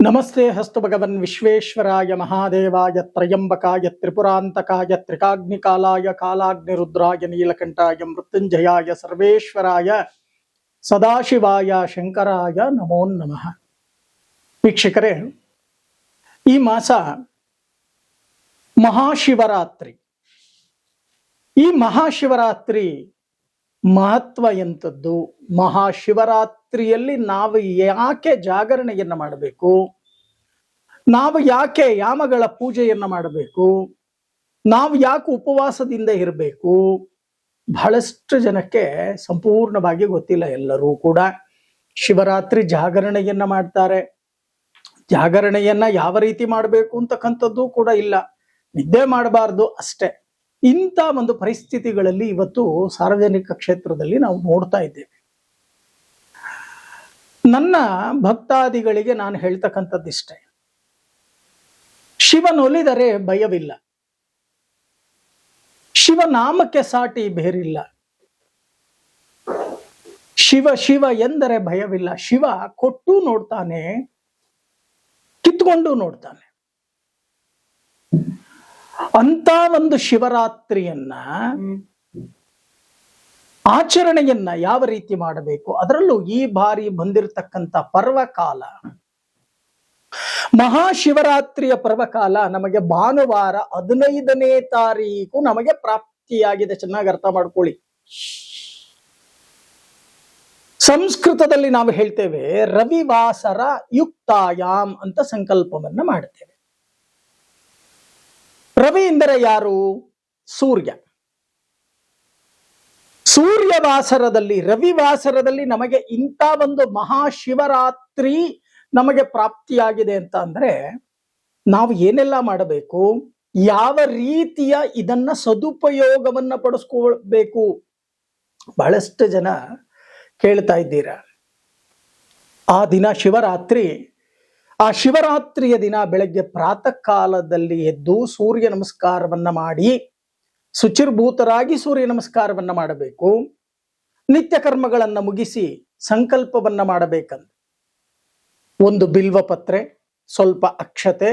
ನಮಸ್ತೆ ಹಸ್ತು ಭಗವನ್ ವಿಶ್ವೇಶ್ವರಾಯ ಮಹಾದೇವಾಯ ತ್ರಯಂಬಕಾಯ ತ್ರಿಪುರಾಂತಕಾಯ ತ್ರಿಕಾಗ್ನಿಕಾಲಾಯ ಕಾಲಾಗ್ನಿರುದ್ರಾಯ ನೀಲಕಂಠಾಯ ಮೃತ್ಯುಂಜಯಾಯ ಸರ್ವೇಶ್ವರಾಯ ಸದಾಶಿವಾಯ ಶಂಕರಾಯ ನಮೋ ನಮಃ. ವೀಕ್ಷಕರೇ, ಈ ಮಾಸ ಮಹಾಶಿವರಾತ್ರಿ. ಈ ಮಹಾಶಿವರಾತ್ರಿ ಮಹತ್ವ ಎಂಥದ್ದು? ಮಹಾಶಿವರಾತ್ರಿಯಲ್ಲಿ ನಾವು ಯಾಕೆ ಜಾಗರಣೆಯನ್ನ ಮಾಡಬೇಕು? ನಾವು ಯಾಕೆ ಯಾಮಗಳ ಪೂಜೆಯನ್ನ ಮಾಡಬೇಕು? ನಾವು ಯಾಕೆ ಉಪವಾಸದಿಂದ ಇರಬೇಕು? ಬಹಳಷ್ಟು ಜನಕ್ಕೆ ಸಂಪೂರ್ಣವಾಗಿ ಗೊತ್ತಿಲ್ಲ. ಎಲ್ಲರೂ ಕೂಡ ಶಿವರಾತ್ರಿ ಜಾಗರಣೆಯನ್ನ ಮಾಡ್ತಾರೆ. ಜಾಗರಣೆಯನ್ನ ಯಾವ ರೀತಿ ಮಾಡಬೇಕು ಅಂತಕ್ಕಂಥದ್ದು ಕೂಡ ಇಲ್ಲ. ನಿದ್ದೆ ಮಾಡಬಾರ್ದು ಅಷ್ಟೇ. ಇಂಥ ಒಂದು ಪರಿಸ್ಥಿತಿಗಳಲ್ಲಿ ಇವತ್ತು ಸಾರ್ವಜನಿಕ ಕ್ಷೇತ್ರದಲ್ಲಿ ನಾವು ನೋಡ್ತಾ ಇದ್ದೇವೆ. ನನ್ನ ಭಕ್ತಾದಿಗಳಿಗೆ ನಾನು ಹೇಳ್ತಕ್ಕಂಥದ್ದಿಷ್ಟೇ, ಶಿವನೊಲಿದರೆ ಭಯವಿಲ್ಲ, ಶಿವನಾಮಕ್ಕೆ ಸಾಟಿ ಬೇರಿಲ್ಲ. ಶಿವ ಶಿವ ಎಂದರೆ ಭಯವಿಲ್ಲ. ಶಿವ ಕೊಟ್ಟು ನೋಡ್ತಾನೆ, ಕಿತ್ಕೊಂಡು ನೋಡ್ತಾನೆ. ಅಂತ ಒಂದು ಶಿವರಾತ್ರಿಯನ್ನ ಆಚರಣೆಯನ್ನ ಯಾವ ರೀತಿ ಮಾಡಬೇಕು? ಅದರಲ್ಲೂ ಈ ಬಾರಿ ಬಂದಿರತಕ್ಕಂತ ಪರ್ವಕಾಲ, ಮಹಾಶಿವರಾತ್ರಿಯ ಪರ್ವಕಾಲ ನಮಗೆ ಭಾನುವಾರ 15ನೇ ತಾರೀಕು ನಮಗೆ ಪ್ರಾಪ್ತಿಯಾಗಿದೆ. ಚೆನ್ನಾಗಿ ಅರ್ಥ ಮಾಡ್ಕೊಳ್ಳಿ. ಸಂಸ್ಕೃತದಲ್ಲಿ ನಾವು ಹೇಳ್ತೇವೆ ರವಿವಾಸರ ಯುಕ್ತಾಯಾಮ್ ಅಂತ ಸಂಕಲ್ಪವನ್ನ ಮಾಡ್ತೇವೆ. ರವಿ ಎಂದರೆ ಯಾರು? ಸೂರ್ಯ. ಸೂರ್ಯವಾಸರದಲ್ಲಿ, ರವಿವಾಸರದಲ್ಲಿ ನಮಗೆ ಇಂಥ ಒಂದು ಮಹಾಶಿವರಾತ್ರಿ ನಮಗೆ ಪ್ರಾಪ್ತಿಯಾಗಿದೆ ಅಂತ ಅಂದ್ರೆ ನಾವು ಏನೆಲ್ಲ ಮಾಡಬೇಕು, ಯಾವ ರೀತಿಯ ಇದನ್ನ ಸದುಪಯೋಗವನ್ನ ಪಡಿಸ್ಕೊಳ್ಬೇಕು? ಬಹಳಷ್ಟು ಜನ ಕೇಳ್ತಾ ಇದ್ದೀರಾ. ಆ ದಿನ ಶಿವರಾತ್ರಿ. ಆ ಶಿವರಾತ್ರಿಯ ದಿನ ಬೆಳಗ್ಗೆ ಪ್ರಾತಃ ಕಾಲದಲ್ಲಿ ಎದ್ದು ಸೂರ್ಯ ನಮಸ್ಕಾರವನ್ನ ಮಾಡಿ, ಶುಚಿರ್ಭೂತರಾಗಿ ಸೂರ್ಯ ನಮಸ್ಕಾರವನ್ನ ಮಾಡಬೇಕು. ನಿತ್ಯ ಕರ್ಮಗಳನ್ನ ಮುಗಿಸಿ ಸಂಕಲ್ಪವನ್ನ ಮಾಡಬೇಕಂದ್ರೆ ಒಂದು ಬಿಲ್ವಪತ್ರೆ, ಸ್ವಲ್ಪ ಅಕ್ಷತೆ,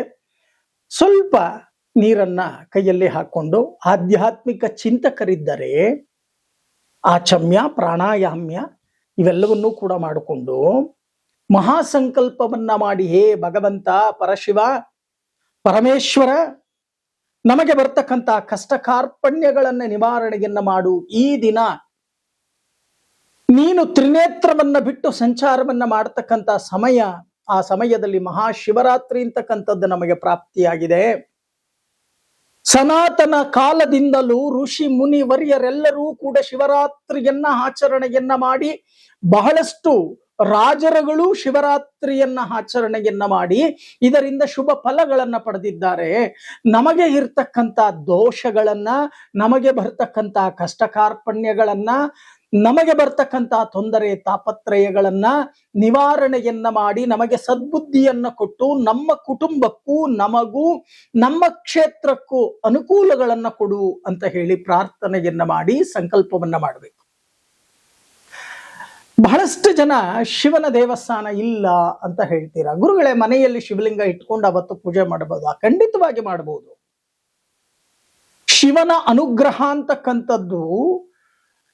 ಸ್ವಲ್ಪ ನೀರನ್ನ ಕೈಯಲ್ಲಿ ಹಾಕೊಂಡು, ಆಧ್ಯಾತ್ಮಿಕ ಚಿಂತಕರಿದ್ದರೆ ಆಚಮ್ಯ, ಪ್ರಾಣಾಯಾಮ್ಯ ಇವೆಲ್ಲವನ್ನೂ ಕೂಡ ಮಾಡಿಕೊಂಡು ಮಹಾಸಂಕಲ್ಪವನ್ನ ಮಾಡಿ, ಹೇ ಭಗವಂತ ಪರಶಿವ ಪರಮೇಶ್ವರ, ನಮಗೆ ಬರ್ತಕ್ಕಂಥ ಕಷ್ಟ ಕಾರ್ಪಣ್ಯಗಳನ್ನ ನಿವಾರಣೆಯನ್ನ ಮಾಡು. ಈ ದಿನ ನೀನು ತ್ರಿನೇತ್ರವನ್ನ ಬಿಟ್ಟು ಸಂಚಾರವನ್ನ ಮಾಡತಕ್ಕಂಥ ಸಮಯ. ಆ ಸಮಯದಲ್ಲಿ ಮಹಾಶಿವರಾತ್ರಿ ಅಂತಕ್ಕಂಥದ್ದು ನಮಗೆ ಪ್ರಾಪ್ತಿಯಾಗಿದೆ. ಸನಾತನ ಕಾಲದಿಂದಲೂ ಋಷಿ ಮುನಿ ವರ್ಯರೆಲ್ಲರೂ ಕೂಡ ಶಿವರಾತ್ರಿಯನ್ನ ಆಚರಣೆಯನ್ನ ಮಾಡಿ, ಬಹಳಷ್ಟು ರಾಜರುಗಳು ಶಿವರಾತ್ರಿಯನ್ನ ಆಚರಣೆಯನ್ನ ಮಾಡಿ ಇದರಿಂದ ಶುಭ ಫಲಗಳನ್ನ ಪಡೆದಿದ್ದಾರೆ. ನಮಗೆ ಇರ್ತಕ್ಕಂಥ ದೋಷಗಳನ್ನ, ನಮಗೆ ಬರ್ತಕ್ಕಂಥ ಕಷ್ಟ ಕಾರ್ಪಣ್ಯಗಳನ್ನ, ನಮಗೆ ಬರ್ತಕ್ಕಂಥ ತೊಂದರೆ ತಾಪತ್ರಯಗಳನ್ನ ನಿವಾರಣೆಯನ್ನ ಮಾಡಿ ನಮಗೆ ಸದ್ಬುದ್ಧಿಯನ್ನ ಕೊಟ್ಟು ನಮ್ಮ ಕುಟುಂಬಕ್ಕೂ ನಮಗೂ ನಮ್ಮ ಕ್ಷೇತ್ರಕ್ಕೂ ಅನುಕೂಲಗಳನ್ನ ಕೊಡು ಅಂತ ಹೇಳಿ ಪ್ರಾರ್ಥನೆಯನ್ನ ಮಾಡಿ ಸಂಕಲ್ಪವನ್ನ ಮಾಡಬೇಕು. ಬಹಳಷ್ಟು ಜನ ಶಿವನ ದೇವಸ್ಥಾನ ಇಲ್ಲ ಅಂತ ಹೇಳ್ತೀರಾ. ಗುರುಗಳೇ, ಮನೆಯಲ್ಲಿ ಶಿವಲಿಂಗ ಇಟ್ಕೊಂಡು ಅವತ್ತು ಪೂಜೆ ಮಾಡಬಹುದು. ಖಂಡಿತವಾಗಿ ಮಾಡಬಹುದು. ಶಿವನ ಅನುಗ್ರಹ ಅಂತಕ್ಕಂಥದ್ದು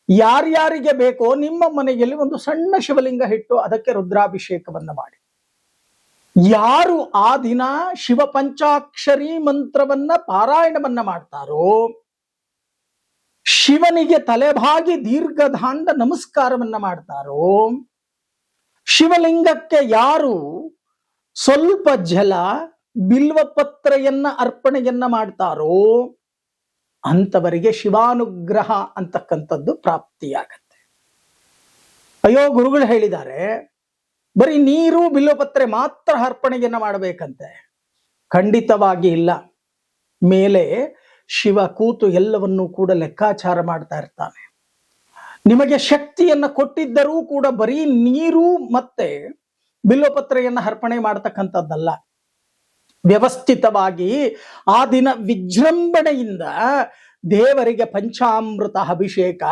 ಯಾರ್ಯಾರಿಗೆ ಬೇಕೋ ನಿಮ್ಮ ಮನೆಯಲ್ಲಿ ಒಂದು ಸಣ್ಣ ಶಿವಲಿಂಗ ಇಟ್ಟು ಅದಕ್ಕೆ ರುದ್ರಾಭಿಷೇಕವನ್ನ ಮಾಡಿ, ಯಾರು ಆ ದಿನ ಶಿವ ಪಂಚಾಕ್ಷರಿ ಮಂತ್ರವನ್ನ ಪಾರಾಯಣವನ್ನ ಮಾಡ್ತಾರೋ, ಶಿವನಿಗೆ ತಲೆಬಾಗಿ ದೀರ್ಘದಾಂಡ ನಮಸ್ಕಾರವನ್ನ ಮಾಡ್ತಾರೋ, ಶಿವಲಿಂಗಕ್ಕೆ ಯಾರು ಸ್ವಲ್ಪ ಜಲ ಬಿಲ್ವಪತ್ರೆಯನ್ನ ಅರ್ಪಣೆಯನ್ನ ಮಾಡ್ತಾರೋ ಅಂತವರಿಗೆ ಶಿವಾನುಗ್ರಹ ಅಂತಕ್ಕಂಥದ್ದು ಪ್ರಾಪ್ತಿಯಾಗತ್ತೆ. ಅಯ್ಯೋ, ಗುರುಗಳು ಹೇಳಿದ್ದಾರೆ ಬರೀ ನೀರು ಬಿಲ್ವಪತ್ರೆ ಮಾತ್ರ ಅರ್ಪಣೆಯನ್ನ ಮಾಡಬೇಕಂತೆ. ಖಂಡಿತವಾಗಿ ಇಲ್ಲ. ಮೇಲೆ ಶಿವ ಕೂತು ಎಲ್ಲವನ್ನೂ ಕೂಡ ಲೆಕ್ಕಾಚಾರ ಮಾಡ್ತಾ ಇರ್ತಾನೆ. ನಿಮಗೆ ಶಕ್ತಿಯನ್ನ ಕೊಟ್ಟಿದ್ದರೂ ಕೂಡ ಬರೀ ನೀರು ಮತ್ತೆ ಬಿಲ್ವಪತ್ರೆಯನ್ನ ಅರ್ಪಣೆ ಮಾಡತಕ್ಕಂಥದ್ದಲ್ಲ. ವ್ಯವಸ್ಥಿತವಾಗಿ ಆ ದಿನ ವಿಜೃಂಭಣೆಯಿಂದ ದೇವರಿಗೆ ಪಂಚಾಮೃತ ಅಭಿಷೇಕ,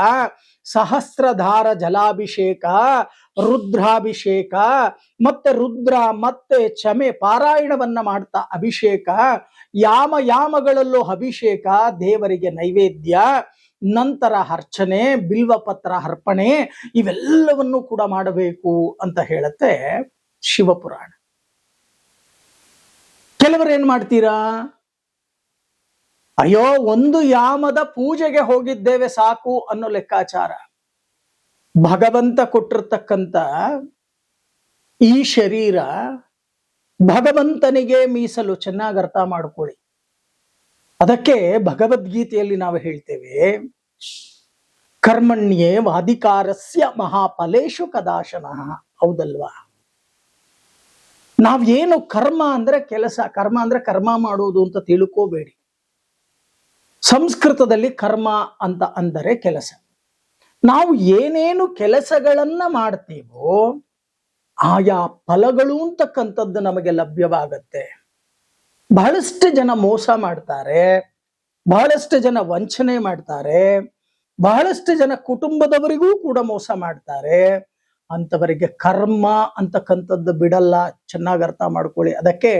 ಸಹಸ್ರಧಾರ ಜಲಾಭಿಷೇಕ, ರುದ್ರಾಭಿಷೇಕ, ಮತ್ತೆ ರುದ್ರ ಮತ್ತೆ ಚಮೆ ಪಾರಾಯಣವನ್ನ ಮಾಡ್ತಾ ಅಭಿಷೇಕ, ಯಾಮಗಳಲ್ಲೂ ಅಭಿಷೇಕ, ದೇವರಿಗೆ ನೈವೇದ್ಯ, ನಂತರ ಅರ್ಚನೆ, ಬಿಲ್ವಪತ್ರ ಅರ್ಪಣೆ, ಇವೆಲ್ಲವನ್ನು ಕೂಡ ಮಾಡಬೇಕು ಅಂತ ಹೇಳುತ್ತೆ ಶಿವಪುರಾಣ. ಕೆಲವರು ಏನ್ ಮಾಡ್ತೀರಾ, ಅಯ್ಯೋ ಒಂದು ಯಾಮದ ಪೂಜೆಗೆ ಹೋಗಿದ್ದೇವೆ ಸಾಕು ಅನ್ನೋ ಲೆಕ್ಕಾಚಾರ. ಭಗವಂತ ಕೊಟ್ಟಿರ್ತಕ್ಕಂಥ ಈ ಶರೀರ ಭಗವಂತನಿಗೆ ಮೀಸಲು, ಚೆನ್ನಾಗಿ ಅರ್ಥ ಮಾಡ್ಕೊಳ್ಳಿ. ಅದಕ್ಕೆ ಭಗವದ್ಗೀತೆಯಲ್ಲಿ ನಾವು ಹೇಳ್ತೇವೆ, ಕರ್ಮಣ್ಯೇ ವಾಧಿಕಾರಸ್ಯ ಮಹಾಫಲೇಶು ಕದಾಶನ. ಹೌದಲ್ವಾ? ನಾವೇನು ಕರ್ಮ ಅಂದ್ರೆ ಕೆಲಸ, ಕರ್ಮ ಅಂದ್ರೆ ಕರ್ಮ ಮಾಡುವುದು ಅಂತ ತಿಳ್ಕೋಬೇಡಿ. ಸಂಸ್ಕೃತದಲ್ಲಿ ಕರ್ಮ ಅಂತ ಅಂದರೆ ಕೆಲಸ. ನಾವು ಏನೇನು ಕೆಲಸಗಳನ್ನ ಮಾಡ್ತೀವೋ ಆಯಾ ಫಲಗಳು ಅಂತಕ್ಕಂಥದ್ದು ನಮಗೆ ಲಭ್ಯವಾಗತ್ತೆ. ಬಹಳಷ್ಟು ಜನ ಮೋಸ ಮಾಡ್ತಾರೆ, ಬಹಳಷ್ಟು ಜನ ವಂಚನೆ ಮಾಡ್ತಾರೆ, ಬಹಳಷ್ಟು ಜನ ಕುಟುಂಬದವರಿಗೂ ಕೂಡ ಮೋಸ ಮಾಡ್ತಾರೆ. ಅಂತವರಿಗೆ ಕರ್ಮ ಅಂತಕ್ಕಂಥದ್ದು ಬಿಡಲ್ಲ, ಚೆನ್ನಾಗಿ ಅರ್ಥ ಮಾಡ್ಕೊಳ್ಳಿ. ಅದಕ್ಕೆ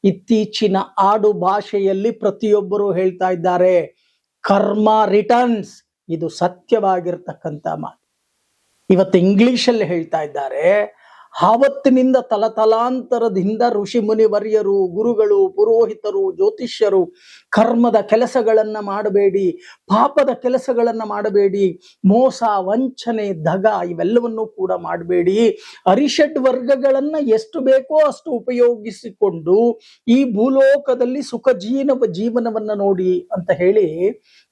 ಇತ್ತೀಚಿನ ಆಡು ಭಾಷೆಯಲ್ಲಿ ಪ್ರತಿಯೊಬ್ಬರು ಹೇಳ್ತಾ ಇದ್ದಾರೆ, ಕರ್ಮ ರಿಟರ್ನ್ಸ್. ಇದು ಸತ್ಯವಾಗಿರ್ತಕ್ಕಂಥ ಮಾತು. ಇವತ್ತು ಇಂಗ್ಲಿಷಲ್ಲಿ ಹೇಳ್ತಾ ಇದ್ದಾರೆ, ಆವತ್ತಿನಿಂದ ತಲತಲಾಂತರದಿಂದ ಋಷಿ ಮುನಿವರ್ಯರು, ಗುರುಗಳು, ಪುರೋಹಿತರು, ಜ್ಯೋತಿಷ್ಯರು ಕರ್ಮದ ಕೆಲಸಗಳನ್ನ ಮಾಡಬೇಡಿ, ಪಾಪದ ಕೆಲಸಗಳನ್ನ ಮಾಡಬೇಡಿ, ಮೋಸ, ವಂಚನೆ, ದಗ ಇವೆಲ್ಲವನ್ನೂ ಕೂಡ ಮಾಡಬೇಡಿ. ಅರಿಷಡ್ ವರ್ಗಗಳನ್ನ ಎಷ್ಟು ಬೇಕೋ ಅಷ್ಟು ಉಪಯೋಗಿಸಿಕೊಂಡು ಈ ಭೂಲೋಕದಲ್ಲಿ ಸುಖ ಜೀವನವನ್ನ ನೋಡಿ ಅಂತ ಹೇಳಿ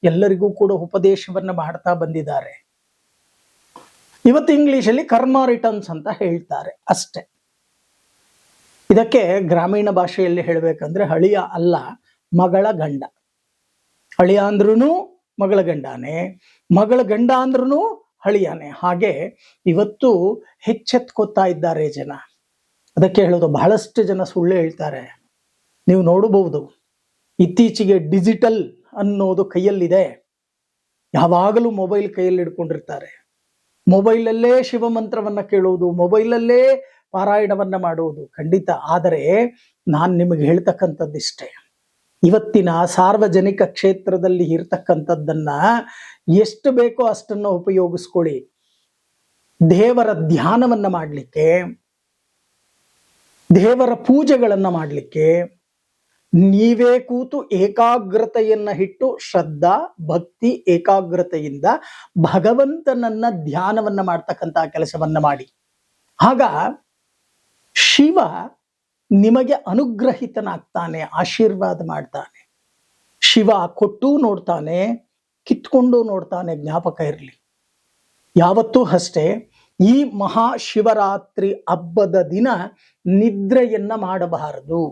ಎಲ್ಲರಿಗೂ ಕೂಡ ಉಪದೇಶವನ್ನ ಮಾಡ್ತಾ ಬಂದಿದ್ದಾರೆ. ಇವತ್ತು ಇಂಗ್ಲಿಷಲ್ಲಿ ಕರ್ಮ ರಿಟರ್ನ್ಸ್ ಅಂತ ಹೇಳ್ತಾರೆ ಅಷ್ಟೆ. ಇದಕ್ಕೆ ಗ್ರಾಮೀಣ ಭಾಷೆಯಲ್ಲಿ ಹೇಳಬೇಕಂದ್ರೆ ಅಳಿಯ ಅಲ್ಲ, ಮಗಳ ಗಂಡ. ಅಳಿಯ ಅಂದ್ರೂ ಮಗಳ ಗಂಡಾನೆ, ಮಗಳ ಗಂಡ ಅಂದ್ರೂ ಅಳಿಯಾನೆ. ಹಾಗೆ ಇವತ್ತು ಹೆಚ್ಚೆತ್ಕೋತಾ ಇದ್ದಾರೆ ಜನ. ಅದಕ್ಕೆ ಹೇಳೋದು, ಬಹಳಷ್ಟು ಜನ ಸುಳ್ಳು ಹೇಳ್ತಾರೆ. ನೀವು ನೋಡಬಹುದು, ಇತ್ತೀಚೆಗೆ ಡಿಜಿಟಲ್ ಅನ್ನೋದು ಕೈಯಲ್ಲಿದೆ. ಯಾವಾಗಲೂ ಮೊಬೈಲ್ ಕೈಯಲ್ಲಿ ಹಿಡ್ಕೊಂಡಿರ್ತಾರೆ. ಮೊಬೈಲಲ್ಲೇ ಶಿವ ಮಂತ್ರವನ್ನ ಕೇಳುವುದು, ಮೊಬೈಲಲ್ಲೇ ಪಾರಾಯಣವನ್ನ ಮಾಡುವುದು ಖಂಡಿತ. ಆದರೆ ನಾನು ನಿಮಗೆ ಹೇಳ್ತಕ್ಕಂಥದ್ದಿಷ್ಟೇ, ಇವತ್ತಿನ ಸಾರ್ವಜನಿಕ ಕ್ಷೇತ್ರದಲ್ಲಿ ಇರ್ತಕ್ಕಂಥದ್ದನ್ನ ಎಷ್ಟು ಬೇಕೋ ಅಷ್ಟನ್ನು ಉಪಯೋಗಿಸ್ಕೊಳ್ಳಿ. ದೇವರ ಧ್ಯಾನವನ್ನ ಮಾಡಲಿಕ್ಕೆ, ದೇವರ ಪೂಜೆಗಳನ್ನ ಮಾಡಲಿಕ್ಕೆ ನೀವೇ ಕೂತು ಏಕಾಗ್ರತೆಯನ್ನ ಇಟ್ಟು ಶ್ರದ್ಧಾ ಭಕ್ತಿ ಏಕಾಗ್ರತೆಯಿಂದ ಭಗವಂತನನ್ನ ಧ್ಯಾನವನ್ನ ಮಾಡ್ತಕ್ಕಂಥ ಕೆಲಸವನ್ನ ಮಾಡಿ. ಆಗ ಶಿವ ನಿಮಗೆ ಅನುಗ್ರಹಿತನಾಗ್ತಾನೆ, ಆಶೀರ್ವಾದ ಮಾಡ್ತಾನೆ. ಶಿವ ಕೊಟ್ಟು ನೋಡ್ತಾನೆ, ಕಿತ್ಕೊಂಡು ನೋಡ್ತಾನೆ. ಜ್ಞಾಪಕ ಇರಲಿ. ಯಾವತ್ತೂ ಅಷ್ಟೇ ಈ ಮಹಾಶಿವರಾತ್ರಿ ಹಬ್ಬದ ದಿನ ನಿದ್ರೆಯನ್ನ ಮಾಡಬಾರದು.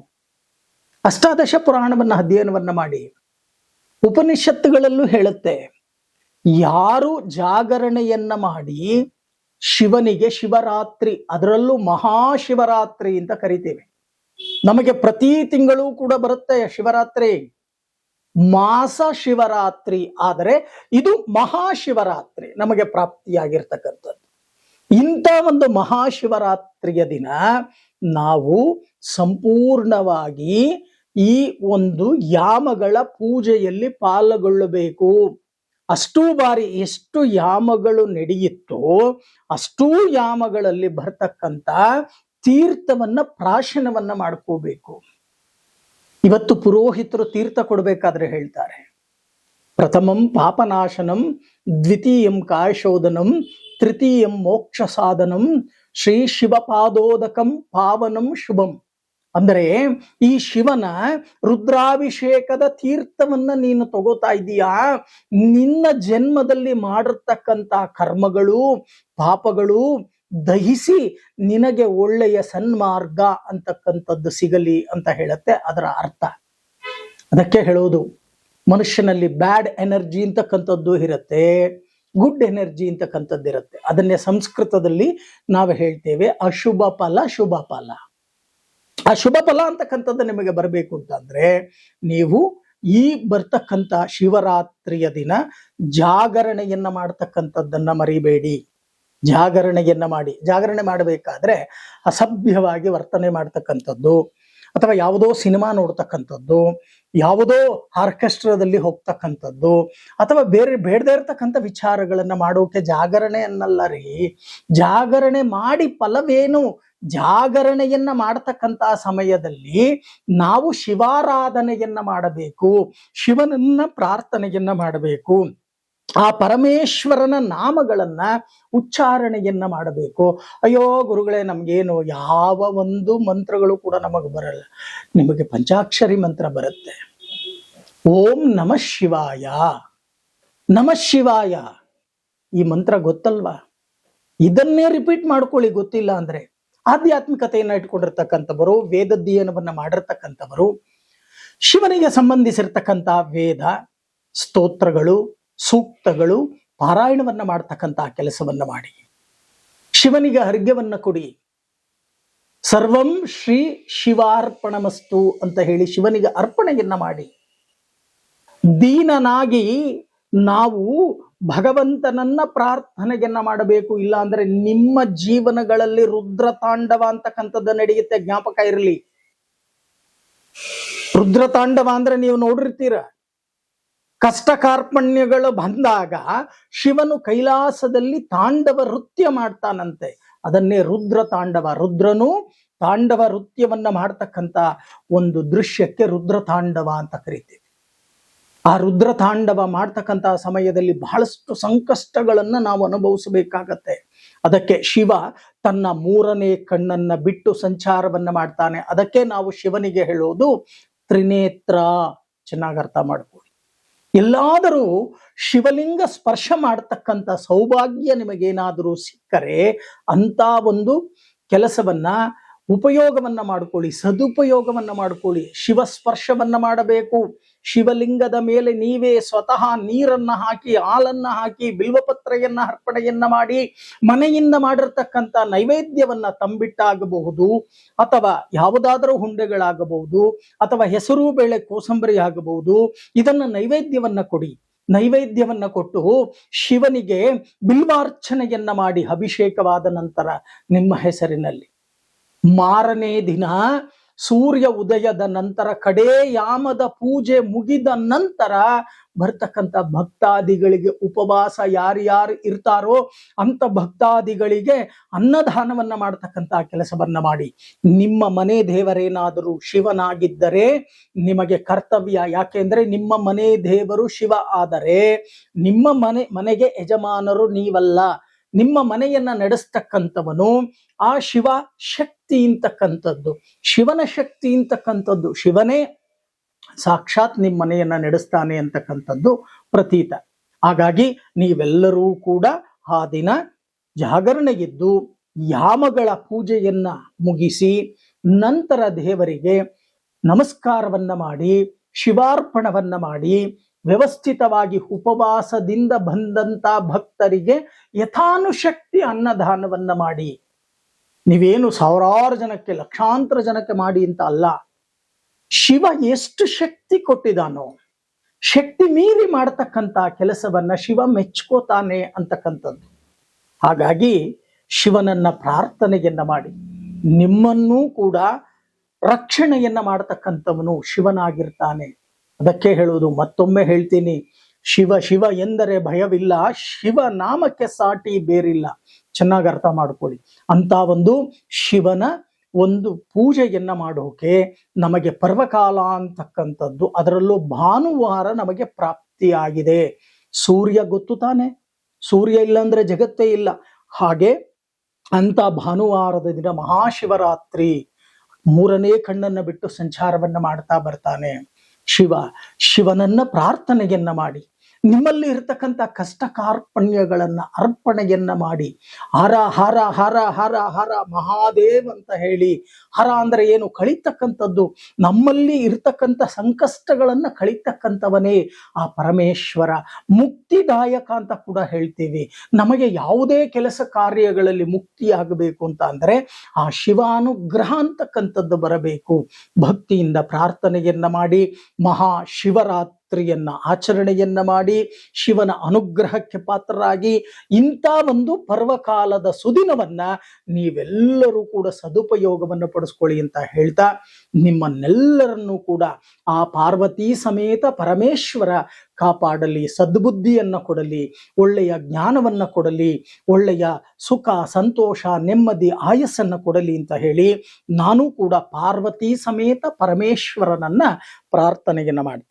ಅಷ್ಟಾದಶ ಪುರಾಣವನ್ನ ಅಧ್ಯಯನವನ್ನ ಮಾಡಿ. ಉಪನಿಷತ್ತುಗಳಲ್ಲೂ ಹೇಳುತ್ತೆ, ಯಾರು ಜಾಗರಣೆಯನ್ನ ಮಾಡಿ ಶಿವನಿಗೆ ಶಿವರಾತ್ರಿ, ಅದರಲ್ಲೂ ಮಹಾಶಿವರಾತ್ರಿ ಅಂತ ಕರಿತೇವೆ. ನಮಗೆ ಪ್ರತಿ ತಿಂಗಳು ಕೂಡ ಬರುತ್ತೆ ಶಿವರಾತ್ರಿ, ಮಾಸ ಶಿವರಾತ್ರಿ. ಆದರೆ ಇದು ಮಹಾಶಿವರಾತ್ರಿ ನಮಗೆ ಪ್ರಾಪ್ತಿಯಾಗಿರ್ತಕ್ಕಂಥದ್ದು. ಇಂಥ ಒಂದು ಮಹಾಶಿವರಾತ್ರಿಯ ದಿನ ನಾವು ಸಂಪೂರ್ಣವಾಗಿ ಈ ಒಂದು ಯಾಮಗಳ ಪೂಜೆಯಲ್ಲಿ ಪಾಲ್ಗೊಳ್ಳಬೇಕು. ಅಷ್ಟೂ ಬಾರಿ ಎಷ್ಟು ಯಾಮಗಳು ನಡೆಯುತ್ತೋ ಅಷ್ಟೂ ಯಾಮಗಳಲ್ಲಿ ಬರ್ತಕ್ಕಂಥ ತೀರ್ಥವನ್ನ ಪ್ರಾಶನವನ್ನ ಮಾಡ್ಕೋಬೇಕು. ಇವತ್ತು ಪುರೋಹಿತರು ತೀರ್ಥ ಕೊಡ್ಬೇಕಾದ್ರೆ ಹೇಳ್ತಾರೆ, ಪ್ರಥಮಂ ಪಾಪನಾಶನಂ, ದ್ವಿತೀಯಂ ಕಾಯಶೋಧನಂ, ತೃತೀಯಂ ಮೋಕ್ಷ ಸಾಧನಂ, ಶ್ರೀ ಶಿವಪಾದೋದಕಂ ಪಾವನಂ ಶುಭಂ. ಅಂದರೆ ಈ ಶಿವನ ರುದ್ರಾಭಿಷೇಕದ ತೀರ್ಥವನ್ನ ನೀನು ತಗೋತಾ ಇದೀಯಾ, ನಿನ್ನ ಜನ್ಮದಲ್ಲಿ ಮಾಡಿರ್ತಕ್ಕಂಥ ಕರ್ಮಗಳು ಪಾಪಗಳು ದಹಿಸಿ ನಿನಗೆ ಒಳ್ಳೆಯ ಸನ್ಮಾರ್ಗ ಅಂತಕ್ಕಂಥದ್ದು ಸಿಗಲಿ ಅಂತ ಹೇಳುತ್ತೆ ಅದರ ಅರ್ಥ. ಅದಕ್ಕೆ ಹೇಳೋದು, ಮನುಷ್ಯನಲ್ಲಿ ಬ್ಯಾಡ್ ಎನರ್ಜಿ ಅಂತಕ್ಕಂಥದ್ದು ಇರುತ್ತೆ, ಗುಡ್ ಎನರ್ಜಿ ಅಂತಕ್ಕಂಥದ್ದು ಇರುತ್ತೆ. ಅದನ್ನೇ ಸಂಸ್ಕೃತದಲ್ಲಿ ನಾವು ಹೇಳ್ತೇವೆ ಅಶುಭ ಫಲ ಶುಭ ಫಲ. ಆ ಶುಭ ಫಲ ಅಂತಕ್ಕಂಥದ್ದು ನಿಮಗೆ ಬರಬೇಕು ಅಂತಂದ್ರೆ ನೀವು ಈ ಬರ್ತಕ್ಕಂಥ ಶಿವರಾತ್ರಿಯ ದಿನ ಜಾಗರಣೆಯನ್ನ ಮಾಡ್ತಕ್ಕಂಥದ್ದನ್ನ ಮರಿಬೇಡಿ. ಜಾಗರಣೆಯನ್ನ ಮಾಡಿ. ಜಾಗರಣೆ ಮಾಡಬೇಕಾದ್ರೆ ಅಸಭ್ಯವಾಗಿ ವರ್ತನೆ ಮಾಡ್ತಕ್ಕಂಥದ್ದು, ಅಥವಾ ಯಾವುದೋ ಸಿನಿಮಾ ನೋಡ್ತಕ್ಕಂಥದ್ದು, ಯಾವುದೋ ಆರ್ಕೆಸ್ಟ್ರಾದಲ್ಲಿ ಹೋಗ್ತಕ್ಕಂಥದ್ದು, ಅಥವಾ ಬೇರೆ ಬೇಡದೇ ಇರ್ತಕ್ಕಂಥ ವಿಚಾರಗಳನ್ನ ಮಾಡೋಕೆ ಜಾಗರಣೆ ಅನ್ನಲ್ಲ ರೀ. ಜಾಗರಣೆ ಮಾಡಿ ಫಲವೇನು? ಜಾಗರಣೆಯನ್ನ ಮಾಡತಕ್ಕಂತ ಸಮಯದಲ್ಲಿ ನಾವು ಶಿವಾರಾಧನೆಯನ್ನ ಮಾಡಬೇಕು, ಶಿವನನ್ನ ಪ್ರಾರ್ಥನೆಯನ್ನ ಮಾಡಬೇಕು, ಆ ಪರಮೇಶ್ವರನ ನಾಮಗಳನ್ನ ಉಚ್ಚಾರಣೆಯನ್ನ ಮಾಡಬೇಕು. ಅಯ್ಯೋ ಗುರುಗಳೇ, ನಮ್ಗೇನು ಯಾವ ಒಂದು ಮಂತ್ರಗಳು ಕೂಡ ನಮಗೆ ಬರಲ್ಲ. ನಿಮಗೆ ಪಂಚಾಕ್ಷರಿ ಮಂತ್ರ ಬರುತ್ತೆ. ಓಂ ನಮಃ ಶಿವಾಯ, ನಮಃ ಶಿವಾಯ ಈ ಮಂತ್ರ ಗೊತ್ತಲ್ವಾ? ಇದನ್ನೇ ರಿಪೀಟ್ ಮಾಡ್ಕೊಳ್ಳಿ. ಗೊತ್ತಿಲ್ಲ ಅಂದ್ರೆ ಆಧ್ಯಾತ್ಮಿಕತೆಯನ್ನ ಇಟ್ಕೊಂಡಿರ್ತಕ್ಕಂಥವರು, ವೇದಾಧ್ಯಯನವನ್ನ ಮಾಡಿರ್ತಕ್ಕಂಥವರು, ಶಿವನಿಗೆ ಸಂಬಂಧಿಸಿರ್ತಕ್ಕಂಥ ವೇದ ಸ್ತೋತ್ರಗಳು, ಸೂಕ್ತಗಳು, ಪಾರಾಯಣವನ್ನ ಮಾಡ್ತಕ್ಕಂಥ ಕೆಲಸವನ್ನ ಮಾಡಿ. ಶಿವನಿಗೆ ಅರ್ಘ್ಯವನ್ನ ಕೊಡಿ. ಸರ್ವಂ ಶ್ರೀ ಶಿವಾರ್ಪಣಮಸ್ತು ಅಂತ ಹೇಳಿ ಶಿವನಿಗೆ ಅರ್ಪಣೆಯನ್ನ ಮಾಡಿ. ದೀನನಾಗಿ ನಾವು ಭಗವಂತನನ್ನ ಪ್ರಾರ್ಥನೆಯನ್ನ ಮಾಡಬೇಕು. ಇಲ್ಲ ಅಂದ್ರೆ ನಿಮ್ಮ ಜೀವನಗಳಲ್ಲಿ ರುದ್ರ ತಾಂಡವ ಅಂತಕ್ಕಂಥದ್ದು ನಡೆಯುತ್ತೆ. ಜ್ಞಾಪಕ ಇರಲಿ. ರುದ್ರ ತಾಂಡವ ಅಂದ್ರೆ ನೀವು ನೋಡಿರ್ತೀರ. ಕಷ್ಟ ಕಾರ್ಪಣ್ಯಗಳು ಬಂದಾಗ ಶಿವನು ಕೈಲಾಸದಲ್ಲಿ ತಾಂಡವ ನೃತ್ಯ ಮಾಡ್ತಾನಂತೆ. ಅದನ್ನೇ ರುದ್ರ ತಾಂಡವ. ರುದ್ರನು ತಾಂಡವ ನೃತ್ಯವನ್ನ ಮಾಡ್ತಕ್ಕಂಥ ಒಂದು ದೃಶ್ಯಕ್ಕೆ ರುದ್ರ ತಾಂಡವ ಅಂತ ಕರಿತೀವಿ. ಆ ರುದ್ರ ತಾಂಡವ ಮಾಡ್ತಕ್ಕಂಥ ಸಮಯದಲ್ಲಿ ಬಹಳಷ್ಟು ಸಂಕಷ್ಟಗಳನ್ನ ನಾವು ಅನುಭವಿಸಬೇಕಾಗತ್ತೆ. ಅದಕ್ಕೆ ಶಿವ ತನ್ನ ಮೂರನೇ ಕಣ್ಣನ್ನ ಬಿಟ್ಟು ಸಂಚಾರವನ್ನ ಮಾಡ್ತಾನೆ. ಅದಕ್ಕೆ ನಾವು ಶಿವನಿಗೆ ಹೇಳೋದು ತ್ರಿನೇತ್ರ. ಚೆನ್ನಾಗಿ ಅರ್ಥ ಮಾಡ್ಕೊಳ್ಳಿ. ಎಲ್ಲಾದರೂ ಶಿವಲಿಂಗ ಸ್ಪರ್ಶ ಮಾಡತಕ್ಕಂಥ ಸೌಭಾಗ್ಯ ನಿಮಗೇನಾದರೂ ಸಿಕ್ಕರೆ ಅಂತ ಒಂದು ಕೆಲಸವನ್ನ ಉಪಯೋಗವನ್ನ ಮಾಡ್ಕೊಳ್ಳಿ, ಸದುಪಯೋಗವನ್ನ ಮಾಡ್ಕೊಳ್ಳಿ. ಶಿವ ಸ್ಪರ್ಶವನ್ನ ಮಾಡಬೇಕು. ಶಿವಲಿಂಗದ ಮೇಲೆ ನೀವೇ ಸ್ವತಃ ನೀರನ್ನ ಹಾಕಿ, ಹಾಲನ್ನ ಹಾಕಿ, ಬಿಲ್ವಪತ್ರೆಯನ್ನ ಅರ್ಪಣೆಯನ್ನ ಮಾಡಿ, ಮನೆಯಿಂದ ಮಾಡಿರ್ತಕ್ಕಂಥ ನೈವೇದ್ಯವನ್ನ ತಂಬಿಟ್ಟಾಗಬಹುದು, ಅಥವಾ ಯಾವುದಾದರೂ ಹುಂಡೆಗಳಾಗಬಹುದು, ಅಥವಾ ಹೆಸರು ಬೇಳೆ ಕೋಸಂಬರಿ ಆಗಬಹುದು. ಇದನ್ನ ನೈವೇದ್ಯವನ್ನ ಕೊಡಿ. ನೈವೇದ್ಯವನ್ನ ಕೊಟ್ಟು ಶಿವನಿಗೆ ಬಿಲ್ವಾರ್ಚನೆಯನ್ನ ಮಾಡಿ ಅಭಿಷೇಕವಾದ ನಂತರ ನಿಮ್ಮ ಹೆಸರಿನಲ್ಲಿ ಮಾರನೇ ದಿನ ಸೂರ್ಯ ಉದಯದ ನಂತರ ಕಡೇ ಯಾಮದ ಪೂಜೆ ಮುಗಿದ ನಂತರ ಬರ್ತಕ್ಕಂಥ ಭಕ್ತಾದಿಗಳಿಗೆ ಉಪವಾಸ ಯಾರ್ಯಾರು ಇರ್ತಾರೋ ಅಂತ ಭಕ್ತಾದಿಗಳಿಗೆ ಅನ್ನದಾನವನ್ನ ಮಾಡ್ತಕ್ಕಂಥ ಕೆಲಸವನ್ನ ಮಾಡಿ. ನಿಮ್ಮ ಮನೆ ದೇವರೇನಾದರೂ ಶಿವನಾಗಿದ್ದರೆ ನಿಮಗೆ ಕರ್ತವ್ಯ. ಯಾಕೆಂದ್ರೆ ನಿಮ್ಮ ಮನೆ ದೇವರು ಶಿವ ಆದರೆ ನಿಮ್ಮ ಮನೆಗೆ ಯಜಮಾನರು ನೀವಲ್ಲ. ನಿಮ್ಮ ಮನೆಯನ್ನ ನಡೆಸ್ತಕ್ಕಂಥವನು ಆ ಶಿವ ಶಕ್ತಿ ಇಂತಕ್ಕಂಥದ್ದು, ಶಿವನ ಶಕ್ತಿ ಇಂತಕ್ಕಂಥದ್ದು. ಶಿವನೇ ಸಾಕ್ಷಾತ್ ನಿಮ್ಮ ಮನೆಯನ್ನ ನಡೆಸ್ತಾನೆ ಅಂತಕ್ಕಂಥದ್ದು ಪ್ರತೀತ. ಹಾಗಾಗಿ ನೀವೆಲ್ಲರೂ ಕೂಡ ಆ ದಿನ ಜಾಗರಣೆಗಿದ್ದು ಯಾಮಗಳ ಪೂಜೆಯನ್ನ ಮುಗಿಸಿ ನಂತರ ದೇವರಿಗೆ ನಮಸ್ಕಾರವನ್ನ ಮಾಡಿ, ಶಿವಾರ್ಪಣವನ್ನ ಮಾಡಿ, ವ್ಯವಸ್ಥಿತವಾಗಿ ಉಪವಾಸದಿಂದ ಬಂದಂತ ಭಕ್ತರಿಗೆ ಯಥಾನುಶಕ್ತಿ ಅನ್ನದಾನವನ್ನ ಮಾಡಿ. ನೀವೇನು ಸಾವಿರಾರು ಜನಕ್ಕೆ, ಲಕ್ಷಾಂತರ ಜನಕ್ಕೆ ಮಾಡಿ ಅಂತ ಅಲ್ಲ. ಶಿವ ಎಷ್ಟು ಶಕ್ತಿ ಕೊಟ್ಟಿದಾನೋ, ಶಕ್ತಿ ಮೀರಿ ಮಾಡತಕ್ಕಂತ ಕೆಲಸವನ್ನ ಶಿವ ಮೆಚ್ಕೋತಾನೆ ಅಂತಕ್ಕಂಥದ್ದು. ಹಾಗಾಗಿ ಶಿವನನ್ನ ಪ್ರಾರ್ಥನೆಯನ್ನ ಮಾಡಿ. ನಿಮ್ಮನ್ನೂ ಕೂಡ ರಕ್ಷಣೆಯನ್ನ ಮಾಡತಕ್ಕಂಥವನು ಶಿವನಾಗಿರ್ತಾನೆ. ಅದಕ್ಕೆ ಹೇಳುವುದು, ಮತ್ತೊಮ್ಮೆ ಹೇಳ್ತೀನಿ, ಶಿವ ಶಿವ ಎಂದರೆ ಭಯವಿಲ್ಲ, ಶಿವ ನಾಮಕ್ಕೆ ಸಾಟಿ ಬೇರಿಲ್ಲ. ಚೆನ್ನಾಗಿ ಅರ್ಥ ಮಾಡ್ಕೊಳ್ಳಿ. ಅಂತ ಒಂದು ಶಿವನ ಒಂದು ಪೂಜೆಯನ್ನ ಮಾಡೋಕೆ ನಮಗೆ ಪರ್ವಕಾಲ ಅಂತಕ್ಕಂಥದ್ದು, ಅದರಲ್ಲೂ ಭಾನುವಾರ ನಮಗೆ ಪ್ರಾಪ್ತಿಯಾಗಿದೆ. ಸೂರ್ಯ ಗೊತ್ತು ತಾನೆ, ಸೂರ್ಯ ಇಲ್ಲ ಅಂದ್ರೆ ಜಗತ್ತೇ ಇಲ್ಲ. ಹಾಗೆ ಅಂತ ಭಾನುವಾರದ ದಿನ ಮಹಾಶಿವರಾತ್ರಿ, ಮೂರನೇ ಕಣ್ಣನ್ನ ಬಿಟ್ಟು ಸಂಚಾರವನ್ನ ಮಾಡ್ತಾ ಬರ್ತಾನೆ ಶಿವ. ಶಿವನನ್ನ ಪ್ರಾರ್ಥನೆಯನ್ನ ಮಾಡಿ ನಿಮ್ಮಲ್ಲಿ ಇರತಕ್ಕಂಥ ಕಷ್ಟ ಕಾರ್ಪಣ್ಯಗಳನ್ನ ಅರ್ಪಣೆಯನ್ನ ಮಾಡಿ ಹರ ಹರ ಹರ ಹರ ಹರ ಮಹಾದೇವ್ ಅಂತ ಹೇಳಿ, ಹರ ಅಂದ್ರೆ ಏನು, ಕಳಿತಕ್ಕಂಥದ್ದು, ನಮ್ಮಲ್ಲಿ ಇರ್ತಕ್ಕಂಥ ಸಂಕಷ್ಟಗಳನ್ನ ಕಳಿತಕ್ಕಂಥವನೇ ಆ ಪರಮೇಶ್ವರ. ಮುಕ್ತಿದಾಯಕ ಅಂತ ಕೂಡ ಹೇಳ್ತೀವಿ. ನಮಗೆ ಯಾವುದೇ ಕೆಲಸ ಕಾರ್ಯಗಳಲ್ಲಿ ಮುಕ್ತಿಯಾಗಬೇಕು ಅಂತ ಅಂದ್ರೆ ಆ ಶಿವಾನುಗ್ರಹ ಅಂತಕ್ಕಂಥದ್ದು ಬರಬೇಕು. ಭಕ್ತಿಯಿಂದ ಪ್ರಾರ್ಥನೆಯನ್ನ ಮಾಡಿ ಮಹಾಶಿವರಾತ್ರಿಯನ್ನ ಆಚರಣೆಯನ್ನ ಮಾಡಿ ಶಿವನ ಅನುಗ್ರಹಕ್ಕೆ ಪಾತ್ರರಾಗಿ ಇಂಥ ಒಂದು ಪರ್ವಕಾಲದ ಸುದಿನವನ್ನ ನೀವೆಲ್ಲರೂ ಕೂಡ ಸದುಪಯೋಗವನ್ನು ಪಡಿಸ್ಕೊಳ್ಳಿ ಅಂತ ಹೇಳ್ತಾ, ನಿಮ್ಮನ್ನೆಲ್ಲರನ್ನೂ ಕೂಡ ಆ ಪಾರ್ವತಿ ಸಮೇತ ಪರಮೇಶ್ವರ ಕಾಪಾಡಲಿ, ಸದ್ಬುದ್ಧಿಯನ್ನ ಕೊಡಲಿ, ಒಳ್ಳೆಯ ಜ್ಞಾನವನ್ನ ಕೊಡಲಿ, ಒಳ್ಳೆಯ ಸುಖ ಸಂತೋಷ ನೆಮ್ಮದಿ ಆಯಸ್ಸನ್ನ ಕೊಡಲಿ ಅಂತ ಹೇಳಿ ನಾನು ಕೂಡ ಪಾರ್ವತಿ ಸಮೇತ ಪರಮೇಶ್ವರನನ್ನ ಪ್ರಾರ್ಥನೆಯನ್ನ ಮಾಡ್ತೇನೆ.